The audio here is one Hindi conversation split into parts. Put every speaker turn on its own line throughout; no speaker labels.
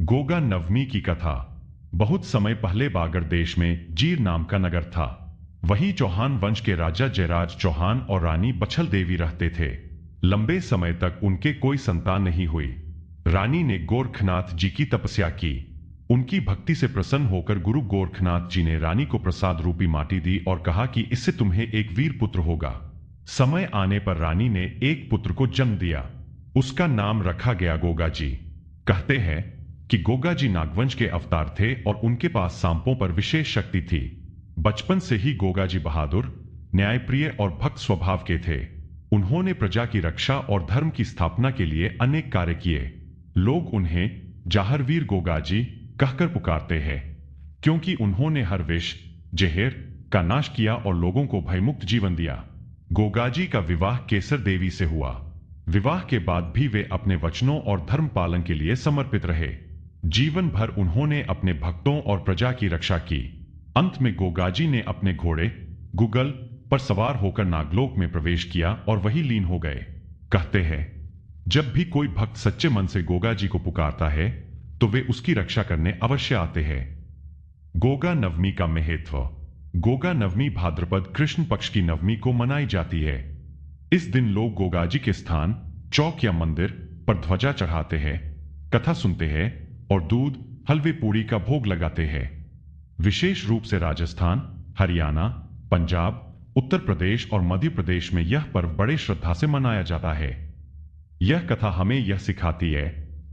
गोगा नवमी की कथा। बहुत समय पहले बागर देश में जीर नाम का नगर था। वहीं चौहान वंश के राजा जयराज चौहान और रानी बछल देवी रहते थे। लंबे समय तक उनके कोई संतान नहीं हुई। रानी ने गोरखनाथ जी की तपस्या की। उनकी भक्ति से प्रसन्न होकर गुरु गोरखनाथ जी ने रानी को प्रसाद रूपी माटी दी और कहा कि इससे तुम्हें एक वीर पुत्र होगा। समय आने पर रानी ने एक पुत्र को जन्म दिया। उसका नाम रखा गया गोगा जी। कहते हैं कि गोगा जी नागवंश के अवतार थे और उनके पास सांपों पर विशेष शक्ति थी। बचपन से ही गोगा जी बहादुर, न्यायप्रिय और भक्त स्वभाव के थे। उन्होंने प्रजा की रक्षा और धर्म की स्थापना के लिए अनेक कार्य किए। लोग उन्हें जाहरवीर गोगा जी कहकर पुकारते हैं, क्योंकि उन्होंने हर विष, जहर का नाश किया और लोगों को भयमुक्त जीवन दिया। गोगाजी का विवाह केसर देवी से हुआ। विवाह के बाद भी वे अपने वचनों और धर्म पालन के लिए समर्पित रहे। जीवन भर उन्होंने अपने भक्तों और प्रजा की रक्षा की। अंत में गोगाजी ने अपने घोड़े गुगल पर सवार होकर नागलोक में प्रवेश किया और वही लीन हो गए। कहते हैं, जब भी कोई भक्त सच्चे मन से गोगा जी को पुकारता है तो वे उसकी रक्षा करने अवश्य आते हैं। गोगा नवमी का महत्व। गोगा नवमी भाद्रपद कृष्ण पक्ष की नवमी को मनाई जाती है। इस दिन लोग गोगाजी के स्थान, चौक या मंदिर पर ध्वजा चढ़ाते हैं, कथा सुनते हैं और दूध, हलवे पूड़ी का भोग लगाते हैं। विशेष रूप से राजस्थान, हरियाणा, पंजाब, उत्तर प्रदेश और मध्य प्रदेश में यह पर्व बड़े श्रद्धा से मनाया जाता है। यह कथा हमें यह सिखाती है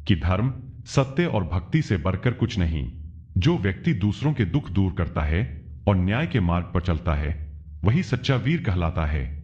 कि धर्म, सत्य और भक्ति से बढ़कर कुछ नहीं। जो व्यक्ति दूसरों के दुख दूर करता है और न्याय के मार्ग पर चलता है, वही सच्चा वीर कहलाता है।